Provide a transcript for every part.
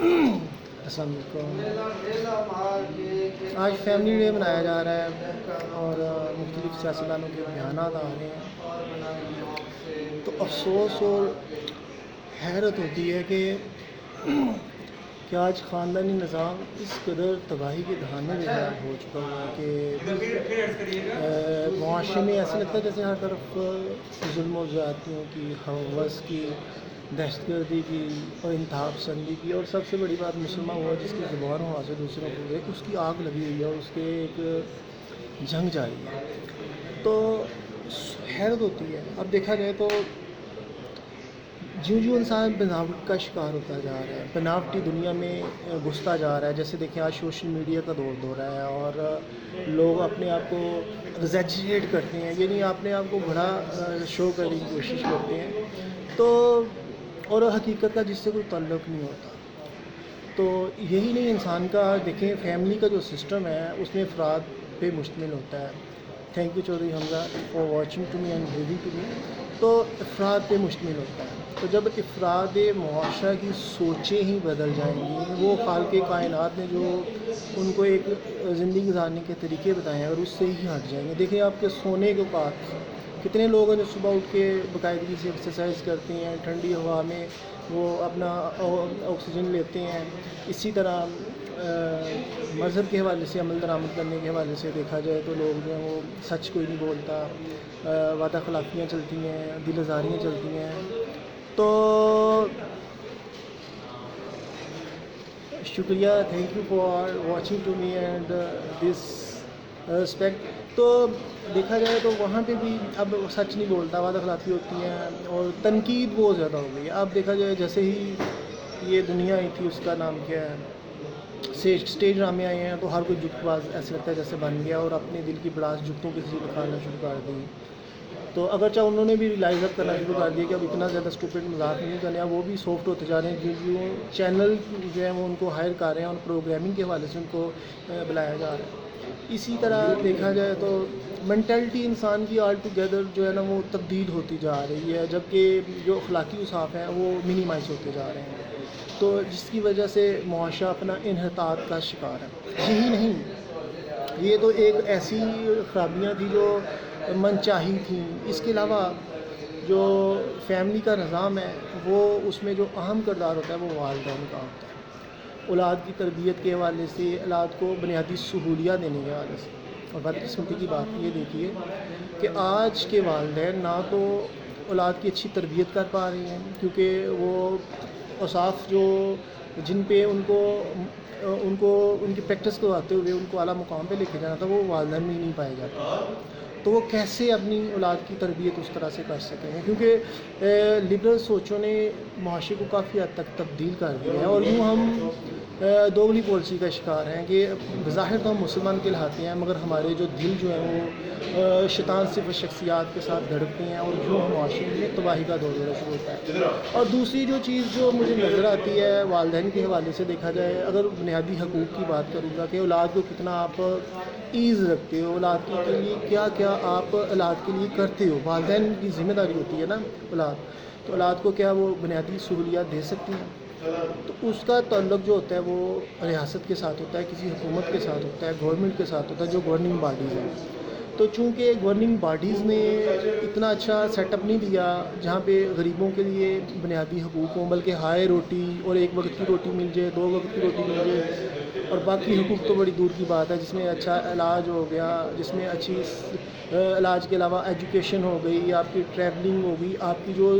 السلام علیکم۔ آج فیملی ڈے منایا جا رہا ہے اور مختلف سیاستدانوں کے بیانات آ رہے ہیں، تو افسوس اور حیرت ہوتی ہے کہ آج خاندانی نظام اس قدر تباہی کے دہانے میں غرق ہو چکا ہوا ہے کہ معاشرے میں ایسا لگتا ہے جیسے ہر طرف ظلم و زیادتیوں کی، ہوس کی، دہشت گردی کی اور انتہا پسندی کی، اور سب سے بڑی بات مسلمان ہوا جس کی زبان وہاں سے دوسروں کو ایک اس کی آگ لگی ہوئی ہے اور اس کے ایک جنگ جاری ہے۔ تو حیرت ہوتی ہے۔ اب دیکھا جائے تو جو انسان بناوٹ کا شکار ہوتا جا رہا ہے، بناوٹی دنیا میں گھستا جا رہا ہے، جیسے دیکھیں آج سوشل میڈیا کا دور ہو رہا ہے اور لوگ اپنے آپ کو ایگزیجریٹ کرتے ہیں، یعنی اپنے آپ کو بڑا شو کرنے کی کوشش کرتے ہیں، تو اور حقیقت کا جس سے کوئی تعلق نہیں ہوتا۔ تو یہی نہیں، انسان کا دیکھیں فیملی کا جو سسٹم ہے اس میں افراد پہ مشتمل ہوتا ہے۔ Thank you Chaudhry Hamza for watching to me and reading to me. تو افراد پہ مشتمل ہوتا ہے، تو جب افراد معاشرہ کی سوچیں ہی بدل جائیں گی، وہ خالق کائنات نے جو ان کو ایک زندگی گزارنے کے طریقے بتائے ہیں اگر اس سے ہی ہٹ جائیں گے۔ دیکھیں آپ کے سونے کے اوقات، کتنے لوگ ہیں جو صبح اٹھ کے باقاعدگی سے ایکسرسائز کرتے ہیں، ٹھنڈی ہوا میں وہ اپنا آکسیجن لیتے ہیں۔ اسی طرح مذہب کے حوالے سے، عمل درآمد کرنے کے حوالے سے دیکھا جائے تو لوگ جو ہیں وہ سچ کوئی نہیں بولتا، وعدہ خلافیاں چلتی ہیں، دل آزاریاں چلتی ہیں۔ تو شکریہ، thank you for watching to me and this respect. تو دیکھا جائے تو وہاں پہ بھی اب سچ نہیں بولتا، وعدہ خلافی ہوتی ہیں اور تنقید بہت زیادہ ہو گئی ہے۔ اب دیکھا جائے جیسے ہی یہ دنیا آئی تھی، اس کا نام کیا ہے، اسٹیج ڈرامے آئے ہیں، تو ہر کوئی جھک باز ایسے لگتا ہے جیسے بن گیا اور اپنے دل کی بڑاس جھکتوں کے ذریعے دکھانا شروع کر دی۔ تو اگرچہ انہوں نے بھی ریلائز اپ کرنا شروع کر دیا کہ اب اتنا زیادہ اسٹوپڈ مذاق نہیں کرنے، اب وہ بھی سافٹ ہوتے جا رہے ہیں، جو چینل جو ہیں وہ ان کو ہائر کر رہے ہیں اور پروگرامنگ کے حوالے سے ان کو بلایا جا رہا ہے۔ اسی طرح دیکھا جائے تو مینٹلٹی انسان کی آل ٹوگیدر جو ہے نا وہ تبدیل ہوتی جا رہی ہے، جبکہ جو اخلاقی اوصاف ہیں وہ منیمائز ہوتے جا رہے ہیں، تو جس کی وجہ سے معاشرہ اپنا انحطاط کا شکار ہے۔ یہی نہیں، یہ تو ایک ایسی خرابیاں تھیں جو من چاہی تھیں، اس کے علاوہ جو فیملی کا نظام ہے وہ اس میں جو اہم کردار ہوتا ہے وہ والدین کا ہوتا ہے، اولاد کی تربیت کے حوالے سے، اولاد کو بنیادی سہولیات دینے کے حوالے سے۔ اور بدقسمتی کی بات یہ دیکھیے کہ آج کے والدین نہ تو اولاد کی اچھی تربیت کر پا رہی ہیں، کیونکہ وہ اوصاف جو جن پہ ان کو ان کی پریکٹس کرواتے ہوئے ان کو اعلیٰ مقام پہ لے کے جانا تھا وہ والدین میں ہی نہیں پائے جاتے، تو وہ کیسے اپنی اولاد کی تربیت اس طرح سے کر سکیں گے، کیونکہ لبرل سوچوں نے معاشرے کو کافی حد تک تبدیل کر دیا ہے، اور یوں ہم دوگلی پالیسی کا شکار ہیں کہ بظاہر تو ہم مسلمان کہلاتے ہیں مگر ہمارے جو دل جو ہیں وہ شیطان صرف شخصیات کے ساتھ دھڑکتے ہیں، اور یوں معاشرے میں تباہی کا دور شروع ہوتا ہے۔ اور دوسری جو چیز جو مجھے نظر آتی ہے والدین کے حوالے سے دیکھا جائے، اگر بنیادی حقوق کی بات کروں گا کہ اولاد کو کتنا آپ ایز رکھتے ہو، اولاد کے لیے کیا کیا آپ اولاد کے لیے کرتے ہو، والدین کی ذمہ داری ہوتی ہے نا تو اولاد کو کیا وہ بنیادی سہولیات دے سکتی ہیں، تو اس کا تعلق جو ہوتا ہے وہ ریاست کے ساتھ ہوتا ہے، کسی حکومت کے ساتھ ہوتا ہے، گورنمنٹ کے ساتھ ہوتا ہے جو گورننگ باڈیز ہیں۔ تو چونکہ گورننگ باڈیز نے اتنا اچھا سیٹ اپ نہیں دیا جہاں پہ غریبوں کے لیے بنیادی حقوق ہوں، بلکہ ہائے روٹی اور ایک وقت کی روٹی مل جائے، 2 وقت کی روٹی مل جائے، اور باقی حقوق تو بڑی دور کی بات ہے، جس میں اچھا علاج ہو گیا، جس میں اچھی علاج کے علاوہ ایجوکیشن ہو گئی، آپ کی ٹریولنگ ہو گئی، آپ کی جو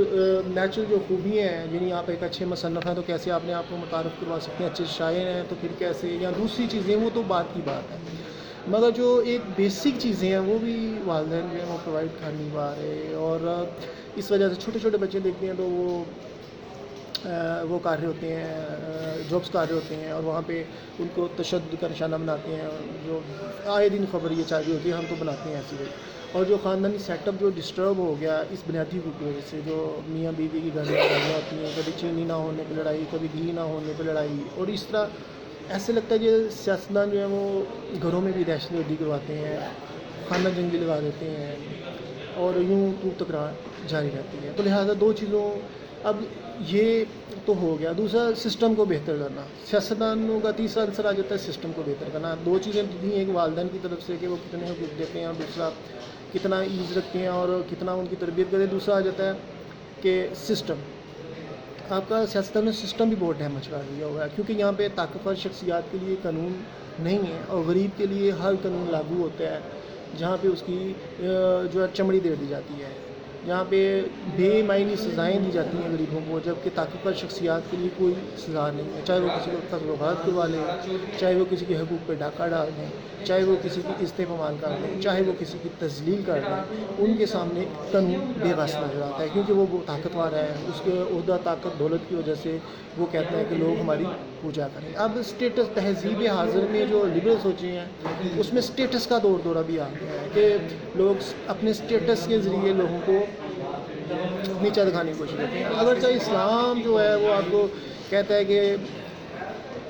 نیچرل جو خوبیاں ہیں، یعنی آپ ایک اچھے مصنف ہیں تو کیسے آپ نے آپ کو متعارف کروا سکتے ہیں، اچھے شاعر ہیں تو پھر کیسے، یا دوسری چیزیں وہ تو بات کی بات ہے، مگر جو ایک بیسک چیزیں ہیں وہ بھی والدین جو ہیں وہ پرووائڈ کر نہیں پا رہے، اور اس وجہ سے چھوٹے چھوٹے بچے دیکھتے ہیں تو وہ کر رہے ہوتے ہیں، جابس کر رہے ہوتے ہیں، اور وہاں پہ ان کو تشدد کا نشانہ بناتے ہیں، جو آئے دن خبر یہ چاہیے ہوتی ہے ہم تو بناتے ہیں ایسی کوئی، اور جو خاندانی سیٹ اپ جو ڈسٹرب ہو گیا اس بنیادی حقوق کی وجہ سے، جو میاں بیوی کی گھریں ہوتی ہیں، کبھی چینی نہ ہونے پہ لڑائی، کبھی گھی نہ ہونے پہ لڑائی، اور اس طرح ایسے لگتا ہے کہ سیاستدان جو ہیں وہ گھروں میں بھی دہشت گردی کرواتے ہیں، خانہ جنگی لگا دیتے ہیں، اور یوں تو تکرار جاری رہتی ہے۔ تو لہٰذا دو چیزوں اب یہ تو ہو گیا. دوسرا سسٹم کو بہتر کرنا. سیاستدانوں کا تیسرا عنصر آ جاتا ہے سسٹم کو بہتر کرنا. دو چیزیں تھیں، ایک والدین کی طرف سے کہ وہ کتنے حقوق دیتے ہیں، اور دوسرا کتنا ایز رکھتے ہیں اور کتنا ان کی تربیت کرتے ہیں. دوسرا آ جاتا ہے کہ سسٹم. آپ کا سیاستدان نے سسٹم بھی بہت ڈیمیج کر دیا ہوا ہے، کیونکہ یہاں پہ طاقتور شخصیات کے لیے قانون نہیں ہے، اور غریب کے لیے ہر قانون لاگو ہوتا ہے، جہاں پہ اس کی جو ہے چمڑی دے دی جاتی ہے، جہاں پہ بے معنی سزائیں دی جاتی ہیں غریبوں کو، جبکہ طاقتور شخصیات کے لیے کوئی سزا نہیں ہے. چاہے وہ کسی کو قتل و غارت کروا لیں، چاہے وہ کسی کے حقوق پہ ڈاکہ ڈال دیں، چاہے وہ کسی کی عزت پامال کر دیں، چاہے وہ کسی کی تذلیل کر دیں، ان کے سامنے قانون بے بس نظر آتا ہے، کیونکہ وہ طاقتور ہے. اس کے عہدہ طاقت دولت کی وجہ سے وہ کہتا ہے کہ لوگ ہماری پوجا کریں. اب اسٹیٹس، تہذیب حاضر میں جو لبرل سوچے ہیں اس میں اسٹیٹس کا دور دورہ بھی آ گیا ہے کہ لوگ اپنے اسٹیٹس کے ذریعے لوگوں کو نیچا دکھانے کی کوشش کرتے ہیں. اگرچہ اسلام جو ہے وہ آپ کو کہتا ہے کہ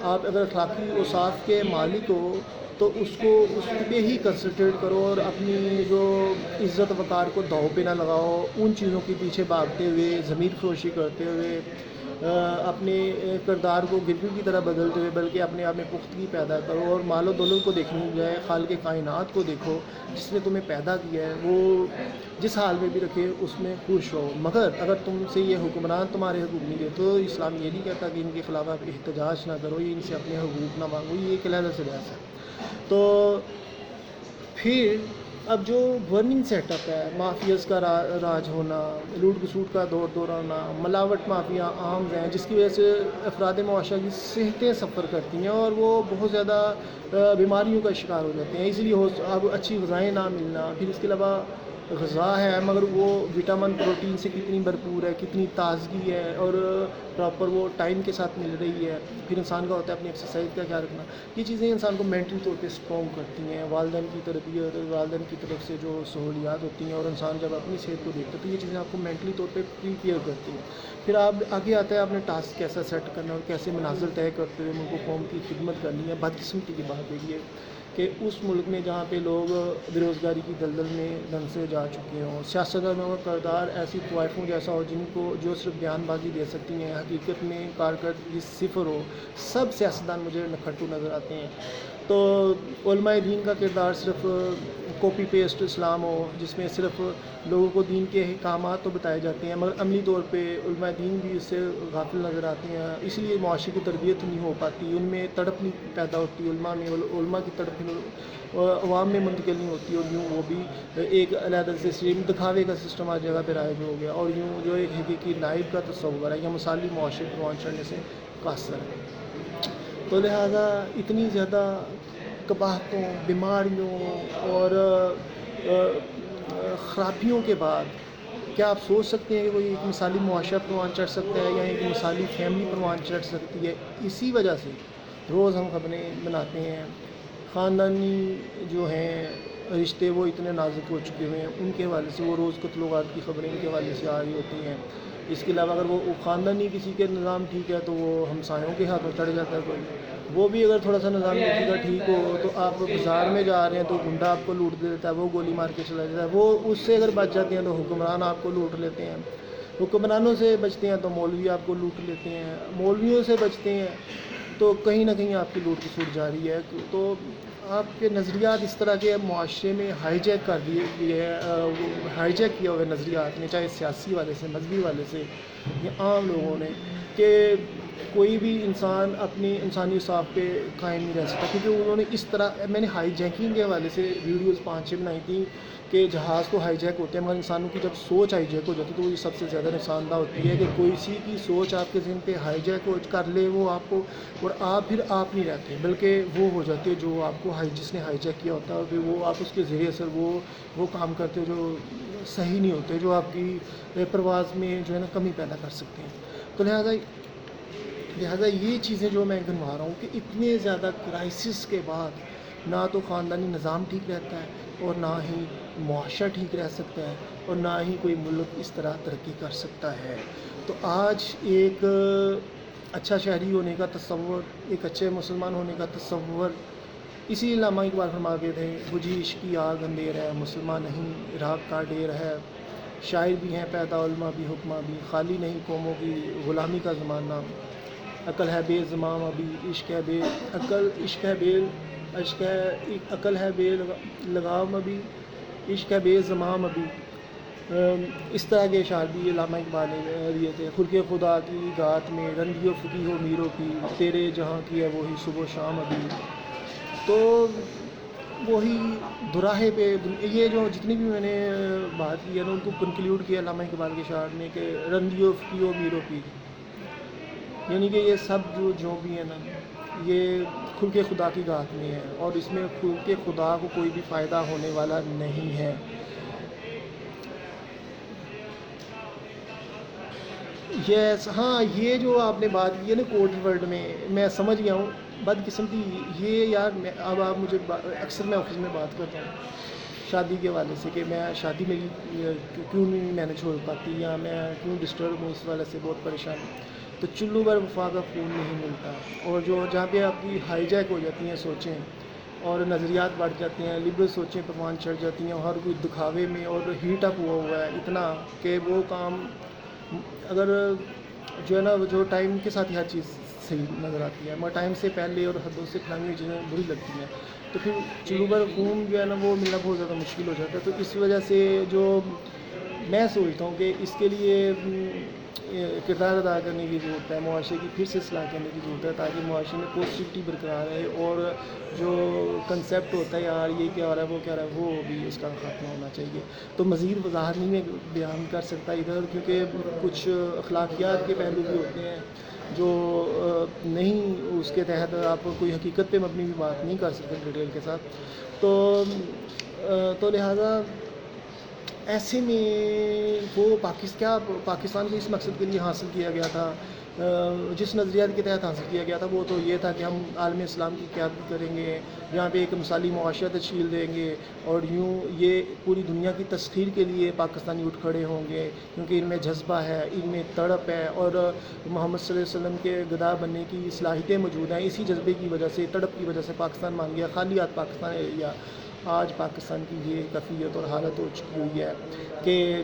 آپ اگر اخلاقی اوصاف کے مالک ہو تو اس پہ ہی کنسنٹریٹ کرو، اور اپنی جو عزت وقار کو داؤ پہ نہ لگاؤ، ان چیزوں کے پیچھے بھاگتے ہوئے، ضمیر فروشی کرتے ہوئے، اپنے کردار کو گرگٹ کی طرح بدلتے ہوئے، بلکہ اپنے آپ میں پختگی پیدا کرو، اور مال و دولت کو دیکھنے کی بجائے خالق کائنات کو دیکھو جس نے تمہیں پیدا کیا ہے. وہ جس حال میں بھی رکھے اس میں خوش رہو. مگر اگر تم سے یہ حکمران تمہارے حقوق نہیں دے تو اسلام یہ نہیں کہتا کہ ان کے خلاف آپ احتجاج نہ کرو، یہ ان سے اپنے حقوق نہ مانگو. یہ ایک علیحدہ سے بحث ہے. تو پھر اب جو گورننگ سیٹ اپ ہے، مافیاز کا راج ہونا، لوٹ کسوٹ کا دور ہونا، ملاوٹ مافیا عام ہیں، جس کی وجہ سے افراد معاشرہ کی صحتیں سفر کرتی ہیں اور وہ بہت زیادہ بیماریوں کا شکار ہو جاتے ہیں. اس لیے اب اچھی غذائیں نہ ملنا. پھر اس کے علاوہ غذا ہے مگر وہ وٹامن پروٹین سے کتنی بھرپور ہے، کتنی تازگی ہے، اور پراپر وہ ٹائم کے ساتھ مل رہی ہے. پھر انسان کا ہوتا ہے اپنی ایکسرسائز کا خیال رکھنا. یہ چیزیں انسان کو مینٹلی طور پہ اسٹرانگ کرتی ہیں. والدین کی تربیت، والدین کی طرف سے جو سہولیات ہوتی ہیں، اور انسان جب اپنی صحت کو دیکھتا ہے تو یہ چیزیں آپ کو مینٹلی طور پہ پریپیئر کرتی ہیں. پھر آپ آگے آتا ہے اپنے ٹاسک کیسا سیٹ کرنا اور کیسے مناظر طے کرتے ہوئے ملک و قوم کی خدمت کرنی ہے. بدقسمتی کی بات ہے یہ کہ اس ملک میں جہاں پہ لوگ بےروزگاری کی دلدل میں دھنسے جا چکے ہوں، سیاستدانوں کا کردار ایسی طوائفوں جیسا ہو جن کو جو صرف بیان بازی دے سکتی ہیں، حقیقت میں کارکردگی صفر ہو. سب سیاستدان مجھے نکھٹو نظر آتے ہیں. تو علماء دین کا کردار صرف کاپی پیسٹ اسلام ہو، جس میں صرف لوگوں کو دین کے احکامات تو بتائے جاتے ہیں مگر عملی طور پہ علماء دین بھی اس سے غافل نظر آتے ہیں. اس لیے معاشرے کی تربیت نہیں ہو پاتی، ان میں تڑپ نہیں پیدا ہوتی. علماء میں علماء کی تڑپ عوام میں منتقل نہیں ہوتی، اور یوں وہ بھی ایک علیحدہ سے دکھاوے کا سسٹم آج جگہ پہ رائج ہو گیا، اور یوں جو ایک حقیقی نائب کا تصور ہے یا مثالی معاشرے پروان چڑھنے سے قاصر ہے. تو لہٰذا اتنی زیادہ قباحتوں، بیماریوں اور خرابیوں کے بعد کیا آپ سوچ سکتے ہیں کہ کوئی ایک مثالی معاشرہ پروان چڑھ سکتا ہے یا ایک مثالی فیملی پروان چڑھ سکتی ہے؟ اسی وجہ سے روز ہم خبریں بناتے ہیں. خاندانی جو ہیں رشتے وہ اتنے نازک ہو چکے ہوئے ہیں، ان کے حوالے سے وہ روز قتل و غارت کی خبریں ان کے حوالے سے آ رہی ہوتی ہیں. اس کے علاوہ اگر وہ خاندانی کسی کے نظام ٹھیک ہے تو وہ ہمسایوں کے ہاتھوں چڑھ جاتا ہے. کوئی وہ بھی اگر تھوڑا سا نظام کسی کا ٹھیک ہو تو آپ بازار میں جا رہے ہیں تو گنڈا آپ کو لوٹ دے دیتا ہے، وہ گولی مار کے چلا جاتا ہے. وہ اس سے اگر بچ جاتے ہیں تو حکمران آپ کو لوٹ لیتے ہیں. حکمرانوں سے بچتے ہیں تو مولوی آپ کو لوٹ لیتے ہیں. مولویوں سے بچتے ہیں تو کہیں نہ کہیں آپ کی لوٹ کسوٹ جاری ہے. تو آپ کے نظریات اس طرح کے معاشرے میں ہائی جیک کر دیے ہائی جیک کیا ہوئے نظریات نے، چاہے سیاسی والے سے، مذہبی والے سے یا عام لوگوں نے، کہ کوئی بھی انسان اپنی انسانی انصاف پہ قائم نہیں رہ سکتا. کیونکہ انہوں نے اس طرح، میں نے ہائی جیکنگ کے حوالے سے ویڈیوز 5-6 بنائی تھیں کہ جہاز تو ہائی جیک ہوتے ہیں مگر انسانوں کی جب سوچ ہائی جیک ہو جاتی ہے تو وہ سب سے زیادہ نقصان دہ ہوتی ہے کہ کوئی سی کی سوچ آپ کے ذہن پہ ہائی جیک کر لے وہ آپ کو، اور آپ پھر آپ نہیں رہتے بلکہ وہ ہو جاتے جو آپ کو جس نے ہائی جیک کیا ہوتا ہے، اور پھر وہ آپ اس کے زیر اثر وہ کام کرتے جو صحیح نہیں ہوتے، جو آپ کی پرواز میں جو ہے نا کمی پیدا کر سکتے ہیں. تو لہٰذا یہ چیزیں جو میں گنوا رہا ہوں کہ اتنے زیادہ کرائسس کے بعد نہ تو خاندانی نظام ٹھیک رہتا ہے اور نہ ہی معاشرہ ٹھیک رہ سکتا ہے اور نہ ہی کوئی ملک اس طرح ترقی کر سکتا ہے. تو آج ایک اچھا شہری ہونے کا تصور، ایک اچھے مسلمان ہونے کا تصور، اسی علامہ اقبال فرما کے تھے، بجھی عشق کی آگ اندھیر ہے، مسلمان نہیں عراق کا ڈیر ہے. شاعر بھی ہیں پیدا علماء بھی حکماں بھی، خالی نہیں قوموں کی غلامی کا زمانہ، عقل ہے بے زمام ابھی، عشق ہے بے عقل، عشق ہے بے عشق ہے عقل ہے بے لگام ابھی، عشق ہے بے زمام ابھی۔ اس طرح کے اشعار بھی علامہ اقبال نے دیے تھے۔ خلق خدا کی گات میں رنگی و فقی و میرو کی، تیرے جہاں کی ہے وہی صبح و شام ابھی۔ تو وہی دراہے پہ یہ جو جتنی بھی میں نے بات کی ہے نا ان کو کنکلیوڈ کیا علامہ اقبال کے اشعار نے کہ رنگی و فقی و میرو کی، یعنی کہ یہ سب جو بھی ہے نا یہ خلق خدا کی گات میں ہے، اور اس میں خلق خدا کو کوئی بھی فائدہ ہونے والا نہیں ہے۔ یس ہاں، یہ جو آپ نے بات کی ہے نا کوڈ ورڈ میں سمجھ گیا ہوں، بدقسمتی یہ یار میں اب آپ مجھے اکثر میں آفس میں بات کرتا ہوں شادی کے حوالے سے کہ میں شادی میری کیوں نہیں مینیج ہو پاتی، یا میں کیوں ڈسٹرب ہوں، اس والے سے بہت پریشان ہوں۔ تو چلو بھر وفا کا خون نہیں ملتا، اور جو جہاں پہ آپ کی ہائی جیک ہو جاتی ہیں سوچیں اور نظریات بڑھ جاتے ہیں، لبرل سوچیں پروان چڑھ جاتی ہیں، اور ہر کوئی دکھاوے میں اور ہیٹ اپ ہوا ہے اتنا کہ وہ کام اگر جو ہے نا جو ٹائم کے ساتھ ہر چیز صحیح نظر آتی ہے، مگر ٹائم سے پہلے اور حدوں سے پھیلائی ہوئی چیزیں بری لگتی ہیں، تو پھر چلو بھر خون جو ہے نا وہ ملنا بہت زیادہ مشکل ہو جاتا ہے۔ تو اس وجہ سے جو میں سوچتا ہوں کہ اس کے لیے کردار ادا کرنے کی ضرورت ہے، معاشرے کی پھر سے اصلاح کرنے کی ضرورت ہے، تاکہ معاشرے میں پازیٹیوٹی برقرار رہے، اور جو کنسیپٹ ہوتا ہے یار یہ کیا ہو رہا ہے وہ کیا ہو رہا ہے وہ بھی اس کا خاتمہ ہونا چاہیے۔ تو مزید وضاحت نہیں میں بیان کر سکتا ادھر، کیونکہ کچھ اخلاقیات کے پہلو بھی ہوتے ہیں جو نہیں، اس کے تحت آپ کوئی حقیقت پہ مبنی بھی بات نہیں کر سکتے ڈیٹیل کے ساتھ۔ تو لہٰذا ایسے میں وہ پاکستان کو اس مقصد کے لیے حاصل کیا گیا تھا، جس نظریات کے تحت حاصل کیا گیا تھا وہ تو یہ تھا کہ ہم عالم اسلام کی قیادت کریں گے، یہاں پہ ایک مثالی معاشرہ تشکیل دیں گے، اور یوں یہ پوری دنیا کی تسخیر کے لیے پاکستانی اٹھ کھڑے ہوں گے، کیونکہ ان میں جذبہ ہے، ان میں تڑپ ہے، اور محمد صلی اللہ علیہ وسلم کے گدا بننے کی صلاحیتیں موجود ہیں۔ اسی جذبے کی وجہ سے، تڑپ کی وجہ سے پاکستان مان گیا، خالی ہاتھ پاکستان لے لیا۔ آج پاکستان کی یہ کیفیت اور حالت ہو چکی ہوئی ہے کہ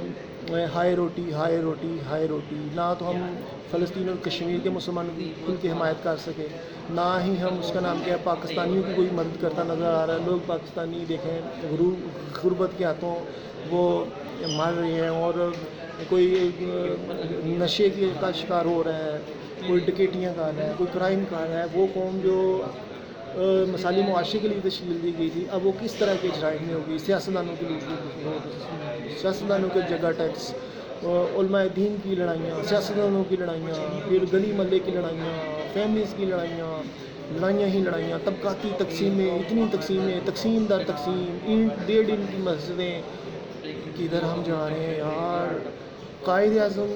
ہائے روٹی ہائے روٹی ہائے روٹی، نہ تو ہم فلسطین اور کشمیر کے مسلمانوں کی کھل کے حمایت کر سکے، نہ ہی ہم اس کا نام کیا پاکستانیوں کی کوئی مدد کرتا نظر آ رہا ہے۔ لوگ پاکستانی دیکھیں غربت کے ہاتھوں وہ مر رہے ہیں، اور کوئی نشے کا شکار ہو رہا ہے، کوئی ڈکیٹیاں کر رہا ہے، کوئی کرائم کر رہا ہے۔ وہ قوم جو مثالی معاشرے کے لیے تشکیل دی گئی تھی، اب وہ کس طرح کے جرائم میں ہوگی؟ سیاستدانوں کے سیاستدانوں کے جگہ ٹیکس، علماء دین کی لڑائیاں، سیاستدانوں کی لڑائیاں، پھر گلی محلے کی لڑائیاں، فیملیز کی لڑائیاں ہی لڑائیاں، طبقاتی تقسیمیں، اتنی تقسیمیں، تقسیم در تقسیم، اینٹ ڈیڑھ انٹ کی مسجدیں، کدھر ہم جا رہے ہیں یار؟ قائد اعظم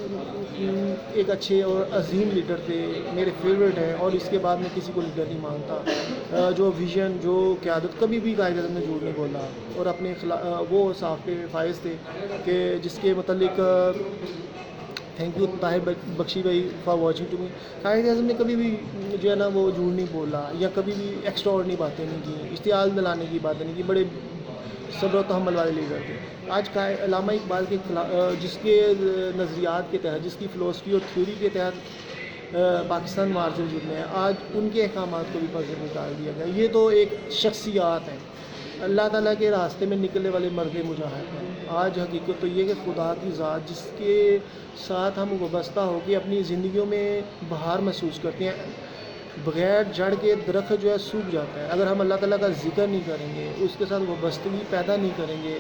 ایک اچھے اور عظیم لیڈر تھے، میرے فیوریٹ ہیں، اور اس کے بعد میں کسی کو لیڈر نہیں مانتا۔ جو ویژن، جو قیادت، کبھی بھی قائد اعظم نے جھوٹ نہیں بولا، اور اپنے وہ صاف پہ فائز تھے کہ جس کے متعلق تھینک یو طاہر بخشی بھائی فار واچنگ ٹو می۔ قائد اعظم نے کبھی بھی جو ہے نا وہ جھوٹ نہیں بولا، یا کبھی بھی ایکسٹرا آرڈنری باتیں نہیں کی، اشتعال دلانے کی باتیں نہیں کی، بڑے صبر و تحمل والے لیڈر تھے۔ آج علامہ اقبال کے جس کے نظریات کے تحت، جس کی فلسفی اور تھیوری کے تحت پاکستان معاشرے وجود میں ہے، آج ان کے احکامات کو بھی پردے میں نکال دیا گیا۔ یہ تو ایک شخصیات ہیں، اللہ تعالیٰ کے راستے میں نکلنے والے مرد مجاہد ہیں۔ آج حقیقت تو یہ کہ خدا کی ذات جس کے ساتھ ہم وابستہ ہو کے اپنی زندگیوں میں بہار محسوس کرتے ہیں، بغیر جڑ کے درخت جو ہے سوکھ جاتا ہے۔ اگر ہم اللہ تعالیٰ کا ذکر نہیں کریں گے، اس کے ساتھ وابستگی پیدا نہیں کریں گے،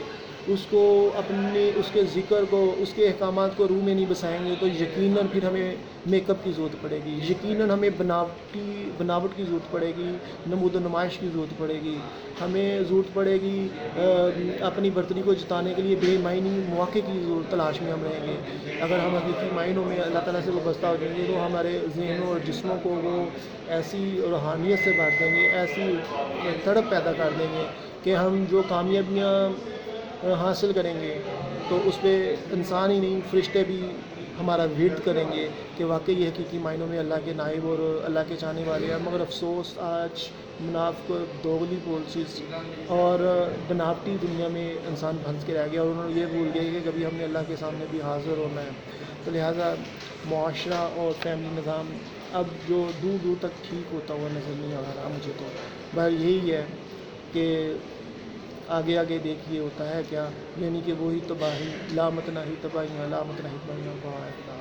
اس کو اپنے اس کے ذکر کو، اس کے احکامات کو روح میں نہیں بسائیں گے، تو یقیناً پھر ہمیں میک اپ کی ضرورت پڑے گی، یقیناً ہمیں بناوٹ کی ضرورت پڑے گی، نمود و نمائش کی ضرورت پڑے گی، ہمیں ضرورت پڑے گی اپنی برتری کو جتانے کے لیے بے معنی مواقع کی تلاش میں ہم رہیں گے۔ اگر ہم حقیقی معنوں میں اللہ تعالیٰ سے وابستہ ہو جائیں گے تو ہمارے ذہنوں اور جسموں کو وہ ایسی روحانیت سے بھر دیں گے، ایسی تڑپ پیدا کر دیں گے کہ ہم جو کامیابیاں حاصل کریں گے تو اس پہ انسان ہی نہیں فرشتے بھی ہمارا ورد کریں گے کہ واقعی یہ حقیقی معنوں میں اللہ کے نائب اور اللہ کے چاہنے والے ہیں. مگر افسوس آج منافق دوغلی پالیسیز اور بناوٹی دنیا میں انسان پھنس کے رہ گیا اور انہوں نے یہ بھول گیا کہ کبھی ہم نے اللہ کے سامنے بھی حاضر ہونا ہے. تو لہٰذا معاشرہ اور فیملی نظام اب جو دور دور تک ٹھیک ہوتا ہوا نظر نہیں آ رہا مجھے. تو بہر یہی ہے کہ آگے آگے دیکھیے ہوتا ہے کیا, یعنی کہ وہی تباہی لامت نہیں تباہیاں لامت نہیں تباہیاں.